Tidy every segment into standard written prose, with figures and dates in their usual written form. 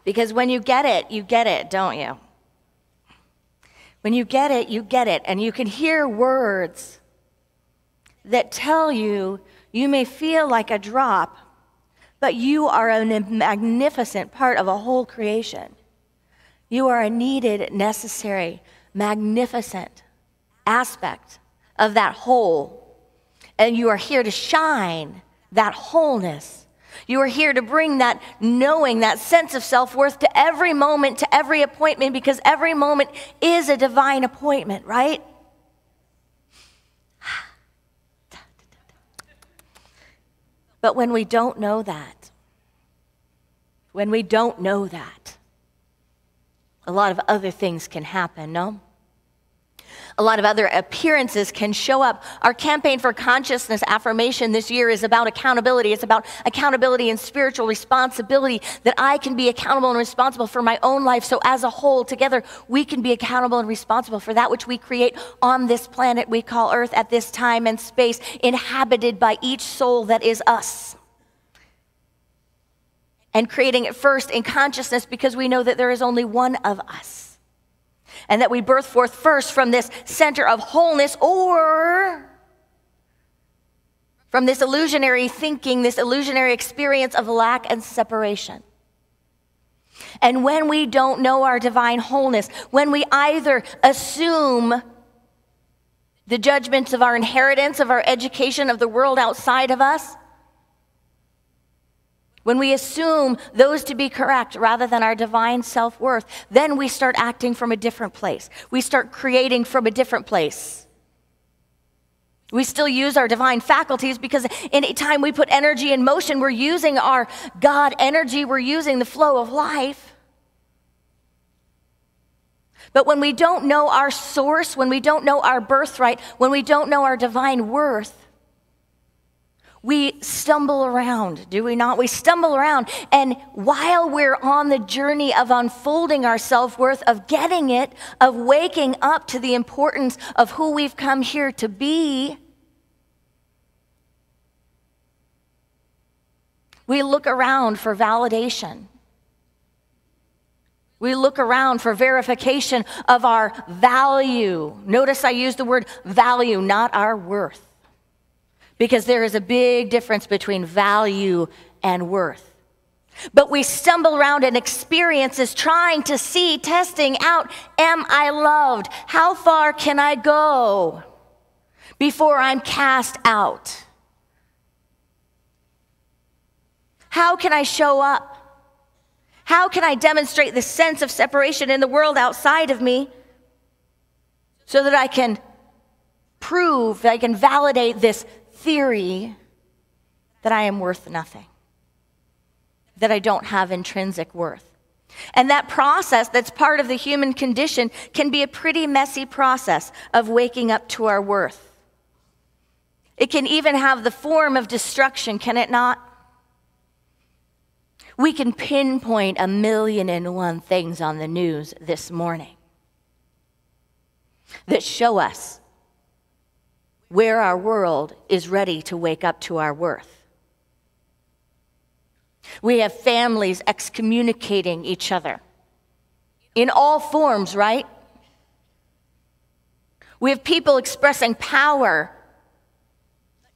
Because when you get it, don't you? When you get it, and you can hear words that tell you you may feel like a drop, but you are a magnificent part of a whole creation. You are a needed, necessary, magnificent aspect of that whole, and you are here to shine that wholeness. You are here to bring that knowing, that sense of self-worth to every moment, to every appointment, because every moment is a divine appointment, right? But when we don't know that, a lot of other things can happen, no? A lot of other appearances can show up. Our campaign for consciousness affirmation this year is about accountability. It's about accountability and spiritual responsibility, that I can be accountable and responsible for my own life. So as a whole, together, we can be accountable and responsible for that which we create on this planet we call Earth at this time and space, inhabited by each soul that is us. And creating it first in consciousness, because we know that there is only one of us. And that we birth forth first from this center of wholeness, or from this illusionary thinking, this illusionary experience of lack and separation. And when we don't know our divine wholeness, when we either assume the judgments of our inheritance, of our education, of the world outside of us, when we assume those to be correct rather than our divine self-worth, then we start acting from a different place. We start creating from a different place. We still use our divine faculties, because any time we put energy in motion, we're using our God energy, we're using the flow of life. But when we don't know our source, when we don't know our birthright, when we don't know our divine worth, we stumble around, do we not? We stumble around, and while we're on the journey of unfolding our self-worth, of getting it, of waking up to the importance of who we've come here to be, we look around for validation. We look around for verification of our value. Notice I use the word value, not our worth. Because there is a big difference between value and worth. But we stumble around in experiences trying to see, testing out, am I loved? How far can I go before I'm cast out? How can I show up? How can I demonstrate the sense of separation in the world outside of me so that I can prove, that I can validate this theory that I am worth nothing, that I don't have intrinsic worth. And that process that's part of the human condition can be a pretty messy process of waking up to our worth. It can even have the form of destruction, can it not? We can pinpoint 1,000,001 things on the news this morning that show us where our world is ready to wake up to our worth. We have families excommunicating each other in all forms, right? We have people expressing power,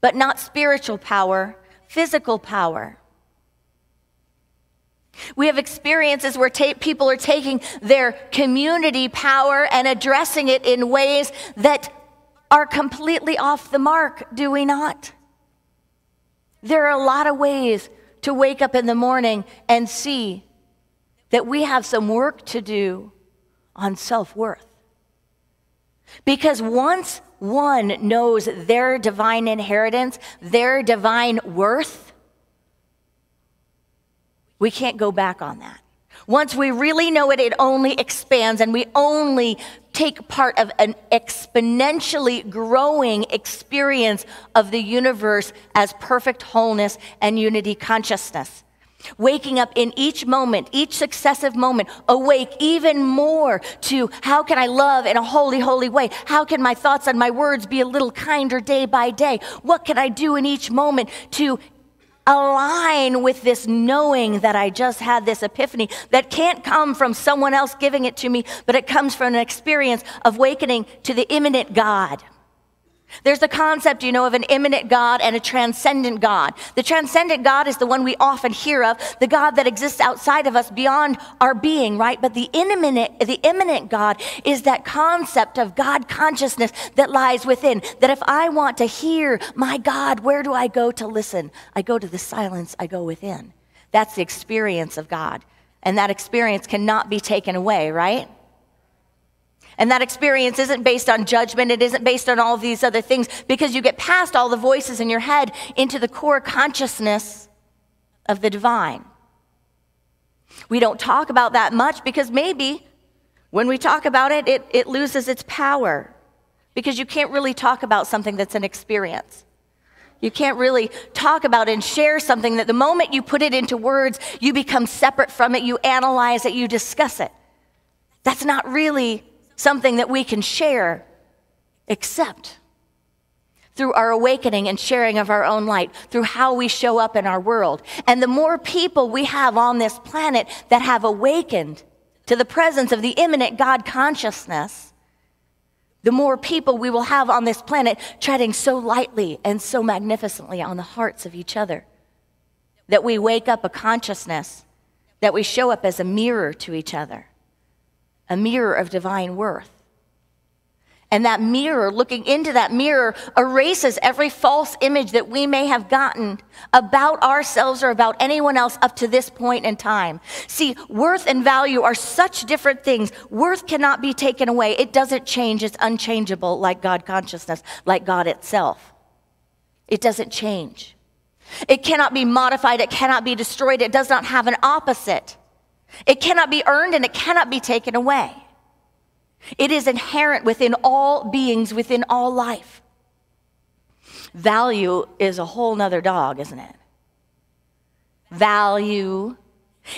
but not spiritual power, physical power. We have experiences where people are taking their community power and addressing it in ways that are completely off the mark, do we not? There are a lot of ways to wake up in the morning and see that we have some work to do on self-worth. Because once one knows their divine inheritance, their divine worth, we can't go back on that. Once we really know it, it only expands, and we only take part of an exponentially growing experience of the universe as perfect wholeness and unity consciousness. Waking up in each moment, each successive moment, awake even more to how can I love in a holy, holy way? How can my thoughts and my words be a little kinder day by day? What can I do in each moment to align with this knowing that I just had this epiphany that can't come from someone else giving it to me, but it comes from an experience of awakening to the immanent God. There's the concept, of an immanent God and a transcendent God. The transcendent God is the one we often hear of, the God that exists outside of us beyond our being, right? But the immanent God is that concept of God consciousness that lies within, that if I want to hear my God, where do I go to listen? I go to the silence, I go within. That's the experience of God. And that experience cannot be taken away, right? And that experience isn't based on judgment. It isn't based on all these other things, because you get past all the voices in your head into the core consciousness of the divine. We don't talk about that much because maybe when we talk about it, it loses its power, because you can't really talk about something that's an experience. You can't really talk about and share something that the moment you put it into words, you become separate from it, you analyze it, you discuss it. That's not really something that we can share, except through our awakening and sharing of our own light, through how we show up in our world. And the more people we have on this planet that have awakened to the presence of the immanent God consciousness, the more people we will have on this planet treading so lightly and so magnificently on the hearts of each other, that we wake up a consciousness, that we show up as a mirror to each other. A mirror of divine worth. And that mirror, looking into that mirror, erases every false image that we may have gotten about ourselves or about anyone else up to this point in time. See, worth and value are such different things. Worth cannot be taken away. It doesn't change. It's unchangeable, like God consciousness, like God itself. It doesn't change. It cannot be modified. It cannot be destroyed. It does not have an opposite. It cannot be earned and it cannot be taken away. It is inherent within all beings, within all life. Value is a whole nother dog, isn't it? Value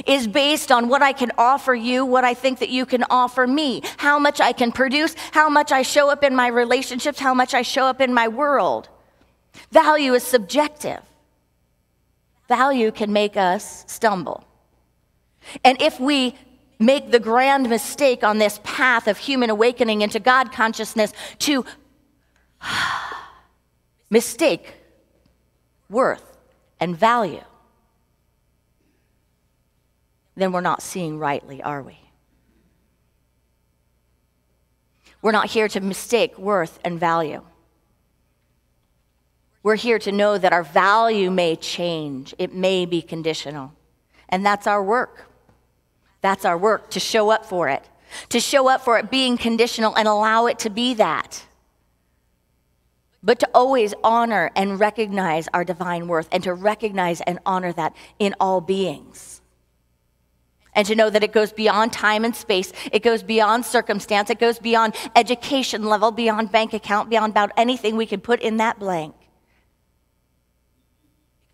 is based on what I can offer you, what I think that you can offer me, how much I can produce, how much I show up in my relationships, how much I show up in my world. Value is subjective. Value can make us stumble. And if we make the grand mistake on this path of human awakening into God consciousness to mistake worth and value, then we're not seeing rightly, are we? We're not here to mistake worth and value. We're here to know that our value may change. It may be conditional. And that's our work. That's our work, to show up for it. To show up for it being conditional and allow it to be that. But to always honor and recognize our divine worth, and to recognize and honor that in all beings. And to know that it goes beyond time and space. It goes beyond circumstance. It goes beyond education level, beyond bank account, beyond about anything we can put in that blank.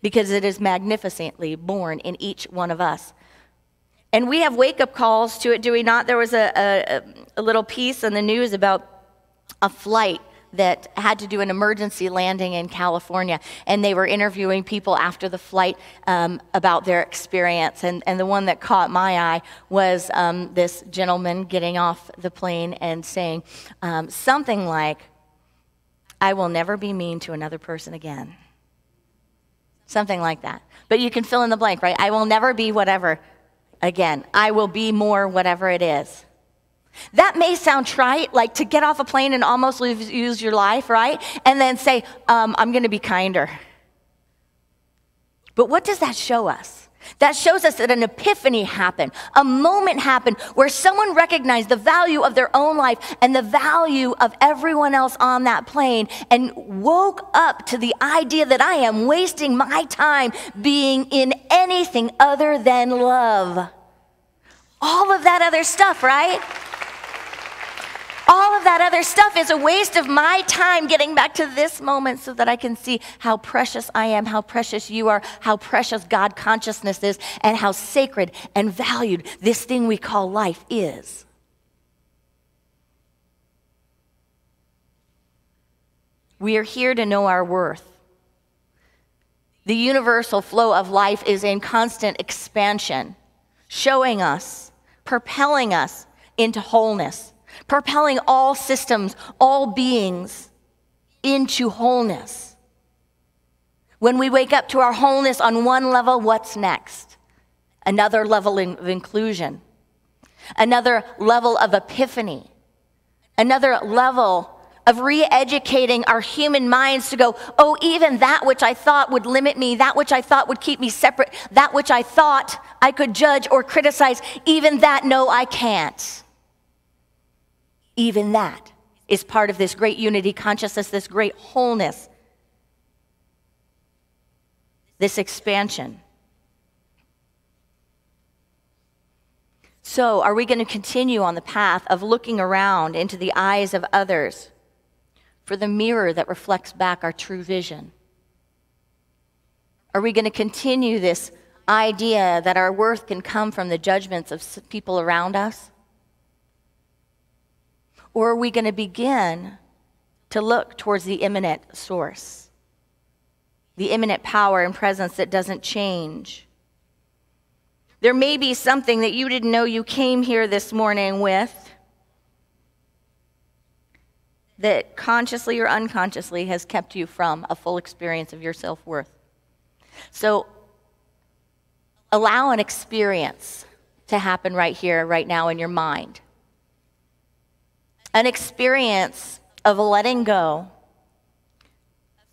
Because it is magnificently born in each one of us. And we have wake-up calls to it, do we not? There was a little piece in the news about a flight that had to do an emergency landing in California, and they were interviewing people after the flight about their experience. And the one that caught my eye was this gentleman getting off the plane and saying something like, "I will never be mean to another person again." Something like that. But you can fill in the blank, right? I will never be whatever again. I will be more whatever it is. That may sound trite, like to get off a plane and almost lose your life, right? And then say, I'm going to be kinder. But what does that show us? That shows us that an epiphany happened, a moment happened where someone recognized the value of their own life and the value of everyone else on that plane, and woke up to the idea that I am wasting my time being in anything other than love. All of that other stuff, right? All of that other stuff is a waste of my time getting back to this moment so that I can see how precious I am, how precious you are, how precious God consciousness is, and how sacred and valued this thing we call life is. We are here to know our worth. The universal flow of life is in constant expansion, showing us, propelling us into wholeness, propelling all systems, all beings into wholeness. When we wake up to our wholeness on one level, what's next? Another level of inclusion, another level of epiphany, another level of re-educating our human minds to go, oh, even that which I thought would limit me, that which I thought would keep me separate, that which I thought I could judge or criticize, even that, no, I can't. Even that is part of this great unity consciousness, this great wholeness, this expansion. So, are we going to continue on the path of looking around into the eyes of others for the mirror that reflects back our true vision? Are we going to continue this idea that our worth can come from the judgments of people around us? Or are we going to begin to look towards the immanent source, the immanent power and presence that doesn't change? There may be something that you didn't know you came here this morning with that consciously or unconsciously has kept you from a full experience of your self-worth. So allow an experience to happen right here, right now in your mind. An experience of letting go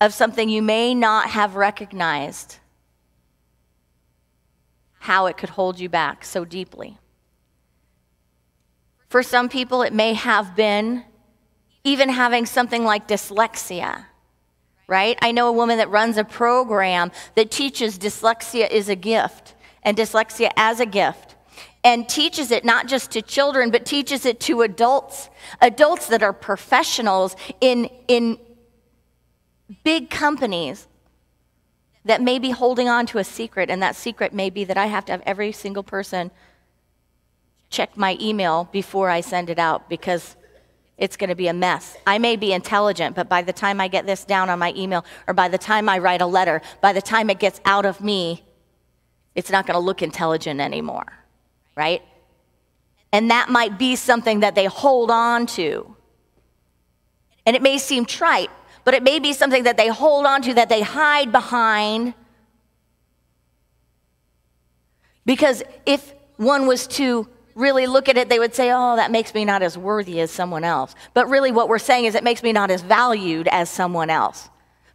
of something you may not have recognized how it could hold you back so deeply. For some people, it may have been even having something like dyslexia, right? I know a woman that runs a program that teaches dyslexia is a gift and dyslexia as a gift, and teaches it not just to children, but teaches it to adults that are professionals in big companies that may be holding on to a secret, and that secret may be that I have to have every single person check my email before I send it out because it's going to be a mess. I may be intelligent, but by the time I get this down on my email, or by the time I write a letter, by the time it gets out of me, it's not going to look intelligent anymore, right? And that might be something that they hold on to. And it may seem trite, but it may be something that they hold on to, that they hide behind. Because if one was to really look at it, they would say, oh, that makes me not as worthy as someone else. But really what we're saying is it makes me not as valued as someone else.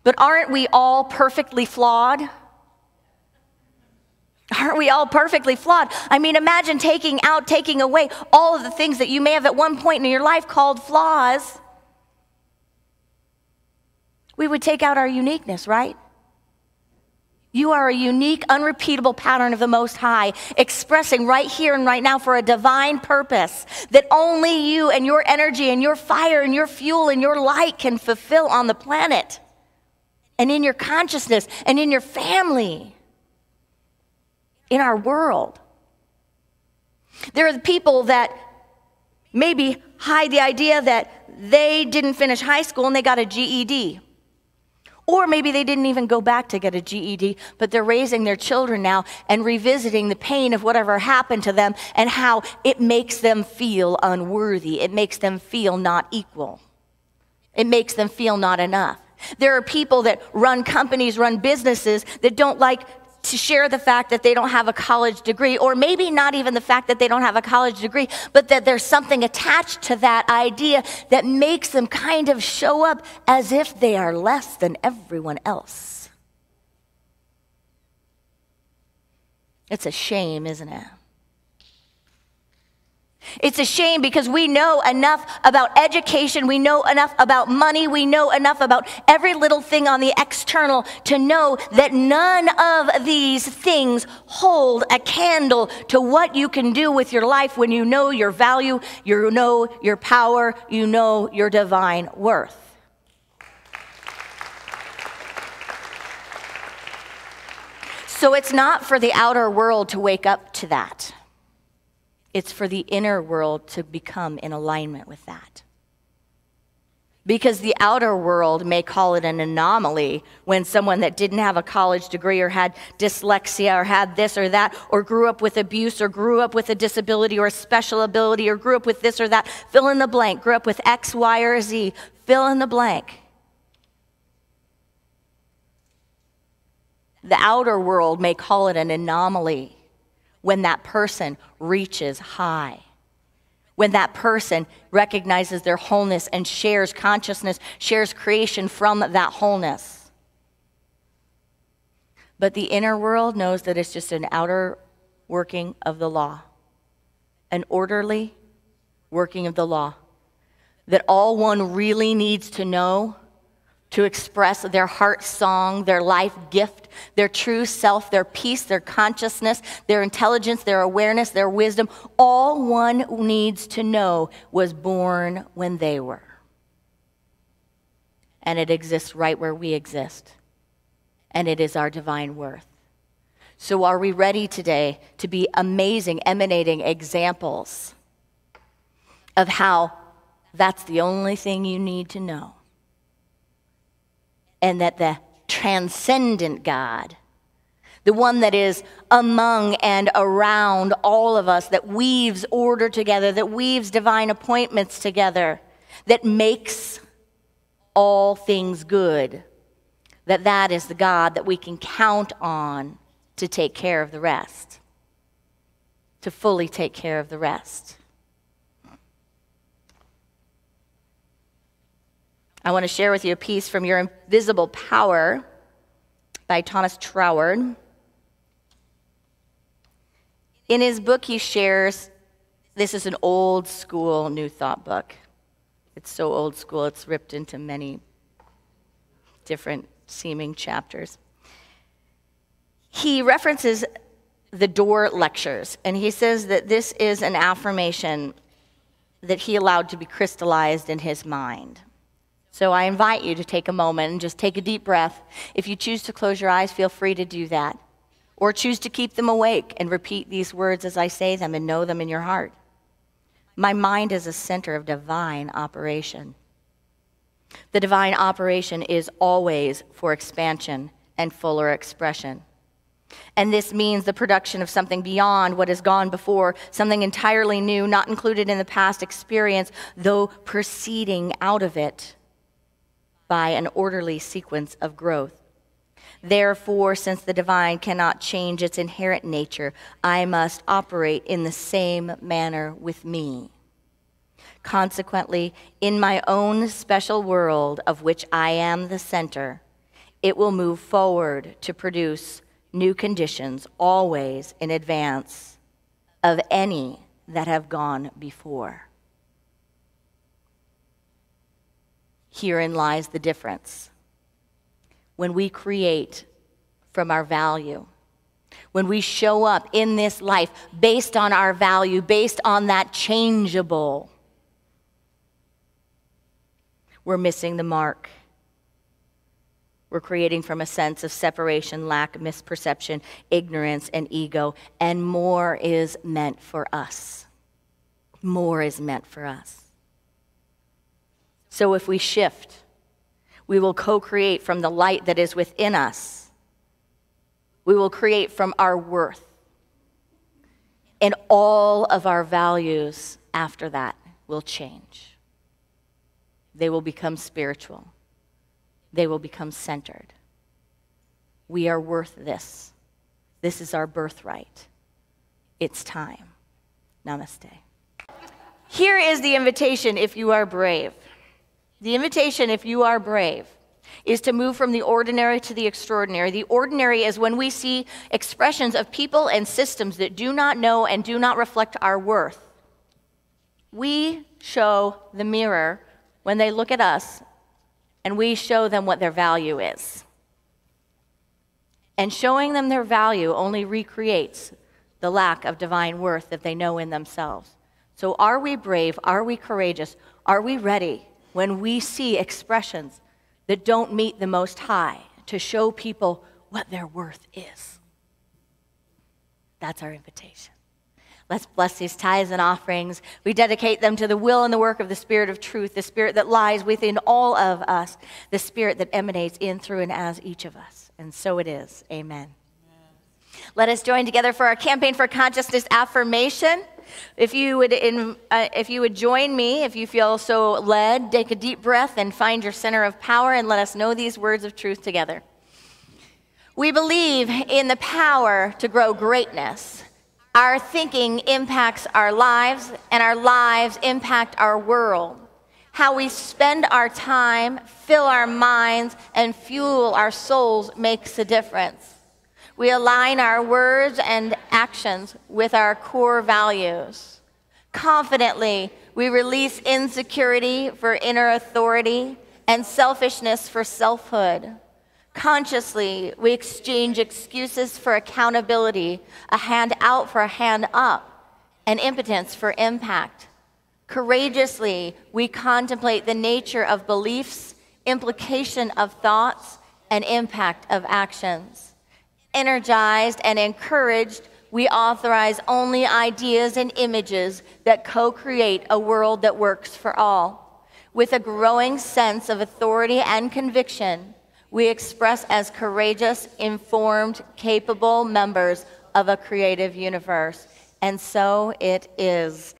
But aren't we all perfectly flawed? Aren't we all perfectly flawed? I mean, imagine taking away all of the things that you may have at one point in your life called flaws. We would take out our uniqueness, right? You are a unique, unrepeatable pattern of the Most High, expressing right here and right now for a divine purpose that only you and your energy and your fire and your fuel and your light can fulfill on the planet and in your consciousness and in your family, in our world. There are the people that maybe hide the idea that they didn't finish high school and they got a GED. Or maybe they didn't even go back to get a GED, but they're raising their children now and revisiting the pain of whatever happened to them and how it makes them feel unworthy. It makes them feel not equal. It makes them feel not enough. There are people that run companies, run businesses that don't like to share the fact that they don't have a college degree, or maybe not even the fact that they don't have a college degree, but that there's something attached to that idea that makes them kind of show up as if they are less than everyone else. It's a shame, isn't it? It's a shame because we know enough about education, we know enough about money, we know enough about every little thing on the external to know that none of these things hold a candle to what you can do with your life when you know your value, you know your power, you know your divine worth. So it's not for the outer world to wake up to that. It's for the inner world to become in alignment with that. Because the outer world may call it an anomaly when someone that didn't have a college degree or had dyslexia or had this or that or grew up with abuse or grew up with a disability or a special ability or grew up with this or that, fill in the blank, grew up with X, Y, or Z, fill in the blank. The outer world may call it an anomaly when that person reaches high. When that person recognizes their wholeness and shares consciousness, shares creation from that wholeness. But the inner world knows that it's just an outer working of the law, an orderly working of the law, that all one really needs to know to express their heart song, their life gift, their true self, their peace, their consciousness, their intelligence, their awareness, their wisdom. All one needs to know was born when they were. And it exists right where we exist. And it is our divine worth. So are we ready today to be amazing, emanating examples of how that's the only thing you need to know? And that the transcendent God, the one that is among and around all of us, that weaves order together, that weaves divine appointments together, that makes all things good, that is the God that we can count on to take care of the rest, to fully take care of the rest. I want to share with you a piece from Your Invisible Power by Thomas Troward. In his book, he shares, this is an old school New Thought book. It's so old school, it's ripped into many different seeming chapters. He references the Door lectures, and he says that this is an affirmation that he allowed to be crystallized in his mind. So I invite you to take a moment and just take a deep breath. If you choose to close your eyes, feel free to do that. Or choose to keep them awake and repeat these words as I say them and know them in your heart. My mind is a center of divine operation. The divine operation is always for expansion and fuller expression. And this means the production of something beyond what has gone before, something entirely new, not included in the past experience, though proceeding out of it by an orderly sequence of growth. Therefore, since the divine cannot change its inherent nature, I must operate in the same manner with me. Consequently, in my own special world of which I am the center, it will move forward to produce new conditions always in advance of any that have gone before. Herein lies the difference. When we create from our value, when we show up in this life based on our value, based on that changeable, we're missing the mark. We're creating from a sense of separation, lack, misperception, ignorance, and ego, and more is meant for us. More is meant for us. So if we shift, we will co-create from the light that is within us. We will create from our worth. And all of our values after that will change. They will become spiritual. They will become centered. We are worth this. This is our birthright. It's time. Namaste. Here is the invitation if you are brave. The invitation, if you are brave, is to move from the ordinary to the extraordinary. The ordinary is when we see expressions of people and systems that do not know and do not reflect our worth. We show the mirror when they look at us, and we show them what their value is. And showing them their value only recreates the lack of divine worth that they know in themselves. So are we brave? Are we courageous? Are we ready when we see expressions that don't meet the Most High to show people what their worth is? That's our invitation. Let's bless these tithes and offerings. We dedicate them to the will and the work of the Spirit of truth, the Spirit that lies within all of us, the Spirit that emanates in, through, and as each of us. And so it is. Amen. Let us join together for our campaign for consciousness affirmation. If you would join me, if you feel so led, take a deep breath and find your center of power and let us know these words of truth together. We believe in the power to grow greatness. Our thinking impacts our lives, and our lives impact our world. How we spend our time, fill our minds, and fuel our souls makes a difference. We align our words and actions with our core values. Confidently, we release insecurity for inner authority and selfishness for selfhood. Consciously, we exchange excuses for accountability, a hand out for a hand up, and impotence for impact. Courageously, we contemplate the nature of beliefs, implication of thoughts, and impact of actions. Energized and encouraged, we authorize only ideas and images that co-create a world that works for all. With a growing sense of authority and conviction, we express as courageous, informed, capable members of a creative universe. And so it is.